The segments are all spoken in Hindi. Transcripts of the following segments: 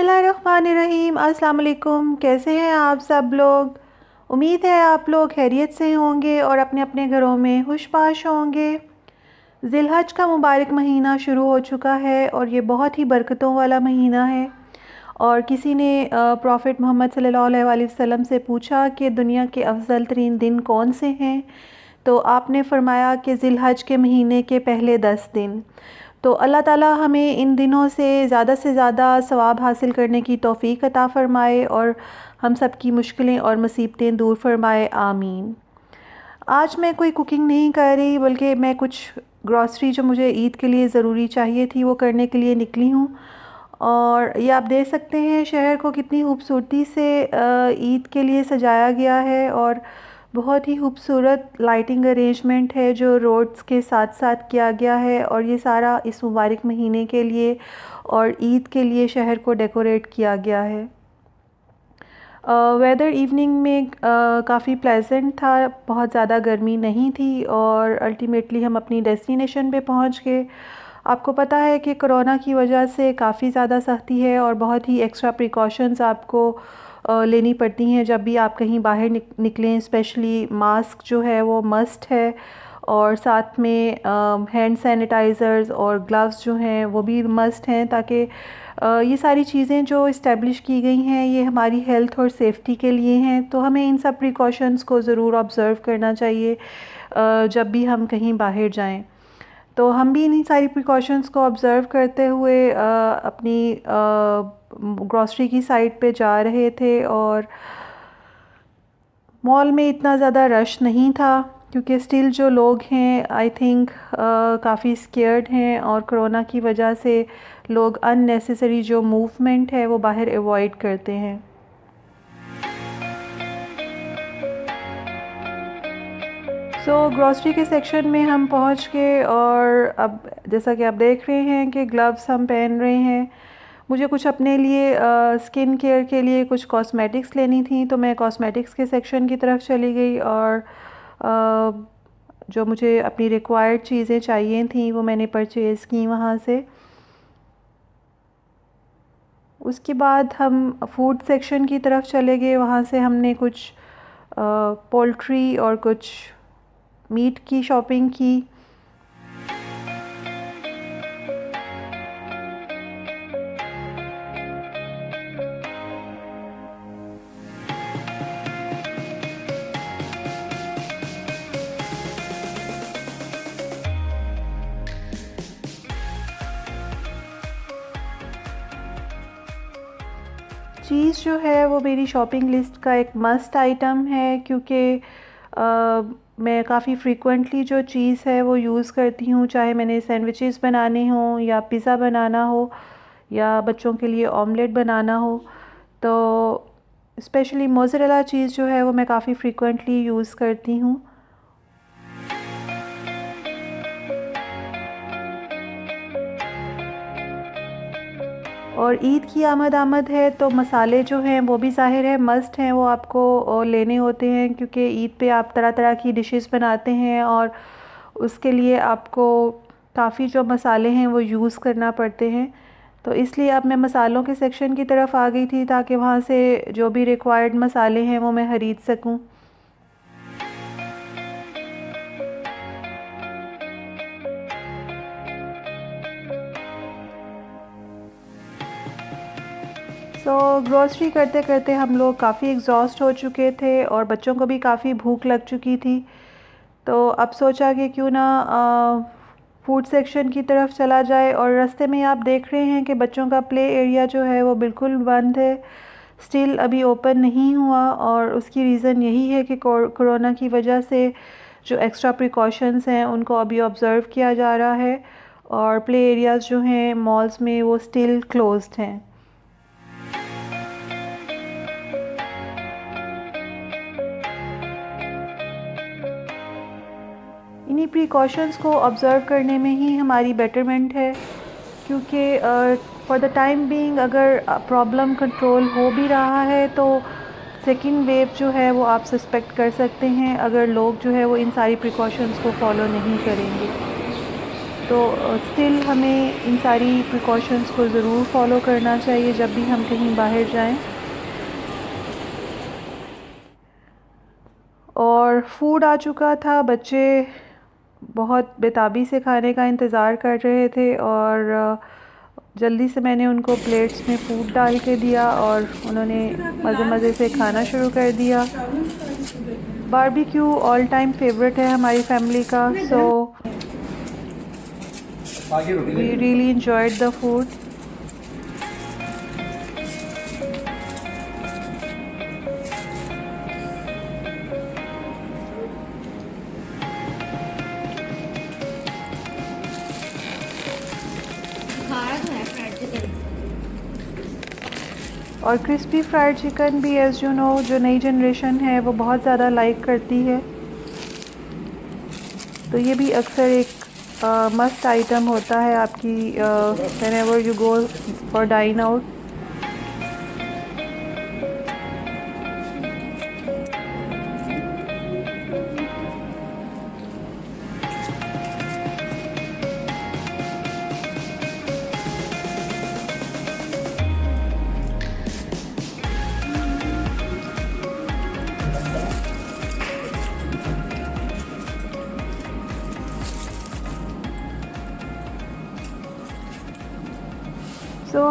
बिस्मिल्लाहिर्रहमानिर्रहीम। अस्सलाम वालेकुम। कैसे हैं आप सब लोग? उम्मीद है आप लोग खैरियत से होंगे और अपने अपने घरों में खुशबाश होंगे। ज़िलहज का मुबारक महीना शुरू हो चुका है और ये बहुत ही बरकतों वाला महीना है। और किसी ने प्रॉफिट मोहम्मद सल्लल्लाहु अलैहि वसल्लम से पूछा कि दुनिया के अफजल तरीन दिन कौन से हैं, तो आपने फ़रमाया कि ज़िलहज के महीने के पहले 10 दिन। तो अल्लाह ताला हमें इन दिनों से ज़्यादा सवाब हासिल करने की तौफ़ीक अता फ़रमाए और हम सब की मुश्किलें और मुसीबतें दूर फ़रमाए, आमीन। आज मैं कोई कुकिंग नहीं कर रही, बल्कि मैं कुछ ग्रॉसरी जो मुझे ईद के लिए ज़रूरी चाहिए थी वो करने के लिए निकली हूँ। और ये आप देख सकते हैं शहर को कितनी खूबसूरती से ईद के लिए सजाया गया है और बहुत ही खूबसूरत लाइटिंग अरेंजमेंट है जो रोड्स के साथ साथ किया गया है, और ये सारा इस मुबारक महीने के लिए और ईद के लिए शहर को डेकोरेट किया गया है। वेदर इवनिंग में काफ़ी प्लेजेंट था, बहुत ज़्यादा गर्मी नहीं थी और अल्टीमेटली हम अपनी डेस्टिनेशन पे पहुंच गए। आपको पता है कि कोरोना की वजह से काफ़ी ज़्यादा सख्ती है और बहुत ही एक्स्ट्रा प्रिकॉशंस आपको लेनी पड़ती हैं जब भी आप कहीं बाहर निकलें। स्पेशली मास्क जो है वो मस्ट है, और साथ में हैंड सैनिटाइज़र्स और ग्लव्स जो हैं वो भी मस्ट हैं, ताकि ये सारी चीज़ें जो इस्टेब्लिश की गई हैं ये हमारी हेल्थ और सेफ्टी के लिए हैं। तो हमें इन सब प्रिकॉशंस को ज़रूर ऑब्ज़र्व करना चाहिए जब भी हम कहीं बाहर जाएं। तो हम भी इन्हीं सारी प्रिकॉशंस को ऑब्ज़र्व करते हुए अपनी ग्रॉसरी की साइट पे जा रहे थे, और मॉल में इतना ज़्यादा रश नहीं था क्योंकि स्टिल जो लोग हैं आई थिंक काफ़ी स्केयर्ड हैं, और कोरोना की वजह से लोग अननेसेसरी जो मूवमेंट है वो बाहर अवॉइड करते हैं। ग्रॉसरी के सेक्शन में हम पहुंच गए, और अब जैसा कि आप देख रहे हैं कि ग्लव्स हम पहन रहे हैं। मुझे कुछ अपने लिए स्किन केयर के लिए कुछ कॉस्मेटिक्स लेनी थी, तो मैं कॉस्मेटिक्स के सेक्शन की तरफ चली गई और जो मुझे अपनी रिक्वायर्ड चीज़ें चाहिए थी वो मैंने परचेज़ की वहाँ से। उसके बाद हम फूड सेक्शन की तरफ चले गए, वहाँ से हमने कुछ पोल्ट्री और कुछ मीट की शॉपिंग की। चीज़ जो है वो मेरी शॉपिंग लिस्ट का एक मस्ट आइटम है, क्योंकि मैं काफ़ी फ्रीक्वेंटली जो चीज़ है वो यूज़ करती हूँ, चाहे मैंने सैंडविचेस बनाने हों या पिज़्ज़ा बनाना हो या बच्चों के लिए ऑमलेट बनाना हो। तो स्पेशली मोज़रेला चीज़ जो है वो मैं काफ़ी फ्रीक्वेंटली यूज़ करती हूँ। और ईद की आमद है तो मसाले जो हैं वो भी ज़ाहिर है मस्ट हैं, वो आपको लेने होते हैं, क्योंकि ईद पे आप तरह तरह की डिशेस बनाते हैं और उसके लिए आपको काफ़ी जो मसाले हैं वो यूज़ करना पड़ते हैं। तो इसलिए अब मैं मसालों के सेक्शन की तरफ आ गई थी ताकि वहाँ से जो भी रिक्वायर्ड मसाले हैं वो मैं ख़रीद सकूँ। ग्रॉसरी करते करते हम लोग काफ़ी एग्जॉस्ट हो चुके थे और बच्चों को भी काफ़ी भूख लग चुकी थी। तो अब सोचा कि क्यों ना फूड सेक्शन की तरफ चला जाए, और रास्ते में आप देख रहे हैं कि बच्चों का प्ले एरिया जो है वो बिल्कुल बंद है, स्टिल अभी ओपन नहीं हुआ। और उसकी रीज़न यही है कि कोरोना की वजह से जो एक्स्ट्रा प्रिकॉशंस हैं उनको अभी ऑब्ज़र्व किया जा रहा है, और प्ले एरियाज़ जो हैं मॉल्स में वो स्टिल क्लोज्ड हैं। इन्हीं प्रिकॉशंस को ऑब्ज़र्व करने में ही हमारी बेटरमेंट है, क्योंकि फॉर द टाइम बीइंग अगर प्रॉब्लम कंट्रोल हो भी रहा है तो सेकेंड वेव जो है वो आप सस्पेक्ट कर सकते हैं अगर लोग जो है वो इन सारी प्रिकॉशंस को फॉलो नहीं करेंगे। तो स्टिल हमें इन सारी प्रिकॉशंस को ज़रूर फॉलो करना चाहिए जब भी हम कहीं बाहर जाएं। और फूड आ चुका था, बच्चे बहुत बेताबी से खाने का इंतज़ार कर रहे थे और जल्दी से मैंने उनको प्लेट्स में फ़ूड डाल के दिया और उन्होंने मज़े मज़े से खाना शुरू कर दिया। बारबेक्यू ऑल टाइम फेवरेट है हमारी फैमिली का, so we really enjoyed the food. और क्रिस्पी फ्राइड चिकन भी एज़ यू नो जो नई जनरेशन है वो बहुत ज़्यादा लाइक करती है, तो ये भी अक्सर एक मस्ट आइटम होता है आपकी whenever you go for dine out.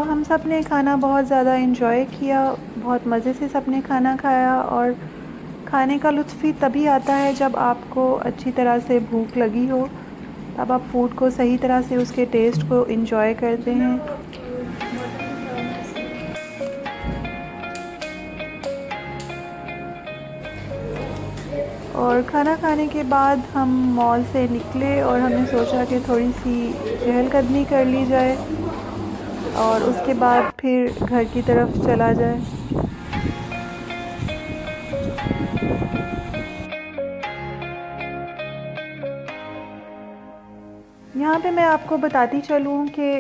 हम सब ने खाना बहुत ज़्यादा इन्जॉय किया, बहुत मज़े से सब ने खाना खाया। और खाने का लुत्फ़ ही तभी आता है जब आपको अच्छी तरह से भूख लगी हो, तब आप फूड को सही तरह से उसके टेस्ट को इन्जॉय करते हैं। और खाना खाने के बाद हम मॉल से निकले और हमने सोचा कि थोड़ी सी चहलकदमी कर ली जाए और उसके बाद फिर घर की तरफ चला जाए। यहाँ पे मैं आपको बताती चलूँ कि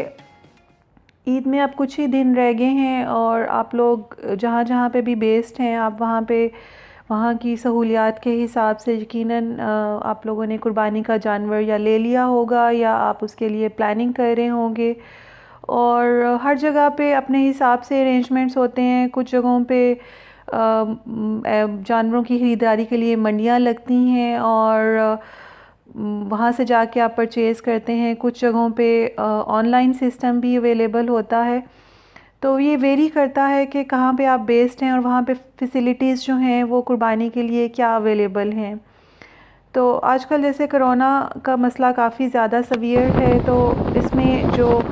ईद में अब कुछ ही दिन रह गए हैं और आप लोग जहाँ जहाँ पे भी बेस्ड हैं, आप वहाँ पे वहाँ की सहूलियात के हिसाब से यकीनन आप लोगों ने कुर्बानी का जानवर या ले लिया होगा या आप उसके लिए प्लानिंग कर रहे होंगे। और हर जगह पे अपने हिसाब से अरेंजमेंट्स होते हैं। कुछ जगहों पे जानवरों की ख़रीदारी के लिए मंडियाँ लगती हैं और वहाँ से जाके आप परचेज़ करते हैं। कुछ जगहों पे ऑनलाइन सिस्टम भी अवेलेबल होता है, तो ये वेरी करता है कि कहाँ पे आप बेस्ड हैं और वहाँ पे फ़ैसिलिटीज़ जो हैं वो कुर्बानी के लिए क्या अवेलेबल हैं। तो आजकल जैसे कोरोना का मसला काफ़ी ज़्यादा सीवियर है, तो इसमें जो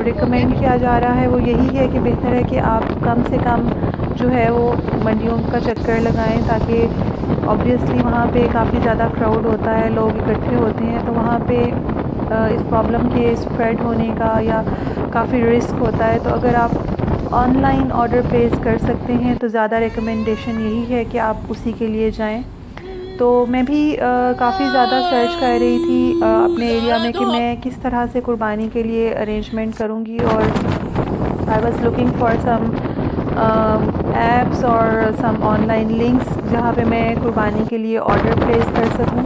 रिकमेंड किया जा रहा है वो यही है कि बेहतर है कि आप कम से कम जो है वो मंडियों का चक्कर लगाएं, ताकि ऑब्वियसली वहाँ पे काफ़ी ज़्यादा क्राउड होता है, लोग इकट्ठे होते हैं, तो वहाँ पे इस प्रॉब्लम के स्प्रेड होने का या काफ़ी रिस्क होता है। तो अगर आप ऑनलाइन ऑर्डर प्लेस कर सकते हैं तो ज़्यादा रिकमेंडेशन यही है कि आप उसी के लिए जाएं। तो मैं भी काफ़ी ज़्यादा सर्च कर रही थी अपने एरिया में कि मैं किस तरह से कुर्बानी के लिए अरेंजमेंट करूँगी, और I was looking for some apps और सम ऑनलाइन लिंक्स जहाँ पे मैं कुर्बानी के लिए ऑर्डर प्लेस कर सकूँ।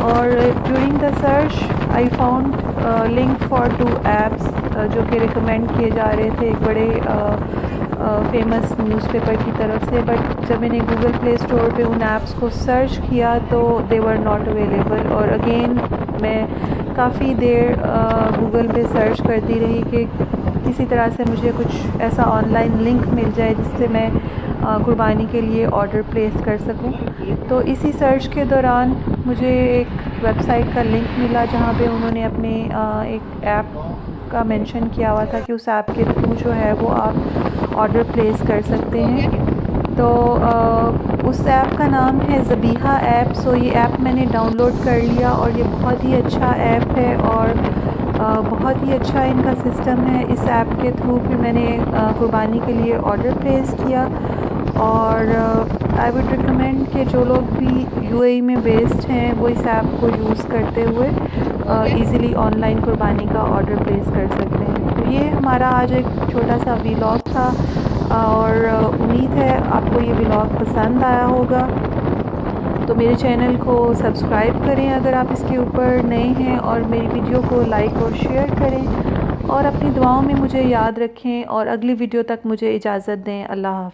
और during the search I found link for 2 apps जो कि रिकमेंड किए जा रहे थे एक बड़े फेमस न्यूज़पेपर की तरफ से। बट जब मैंने गूगल प्ले स्टोर पे उन ऐप्स को सर्च किया तो दे वर नॉट अवेलेबल। और अगेन मैं काफ़ी देर गूगल पे सर्च करती रही कि किसी तरह से मुझे कुछ ऐसा ऑनलाइन लिंक मिल जाए जिससे मैं कुर्बानी के लिए ऑर्डर प्लेस कर सकूं। तो इसी सर्च के दौरान मुझे एक वेबसाइट का लिंक मिला जहां पे उन्होंने अपने एक ऐप का मेंशन किया हुआ था कि उस ऐप के थ्रू जो है वो आप ऑर्डर प्लेस कर सकते हैं। तो उस ऐप का नाम है ज़बीहा ऐप। सो ये ऐप मैंने डाउनलोड कर लिया और ये बहुत ही अच्छा ऐप है और बहुत ही अच्छा इनका सिस्टम है। इस ऐप के थ्रू फिर मैंने कुर्बानी के लिए ऑर्डर प्लेस किया। और आई वुड रिकमेंड कि जो लोग भी यूएई में बेस्ड हैं वो इस ऐप को यूज़ करते हुए ईज़िली ऑनलाइन कुर्बानी का ऑर्डर प्लेस कर सकते हैं। तो ये हमारा आज एक छोटा सा व्लॉग था और उम्मीद है आपको ये व्लॉग पसंद आया होगा। तो मेरे चैनल को सब्सक्राइब करें अगर आप इसके ऊपर नए हैं, और मेरी वीडियो को लाइक और शेयर करें, और अपनी दुआओं में मुझे याद रखें। और अगली वीडियो तक मुझे इजाज़त दें। अल्लाह हाफ़िज़।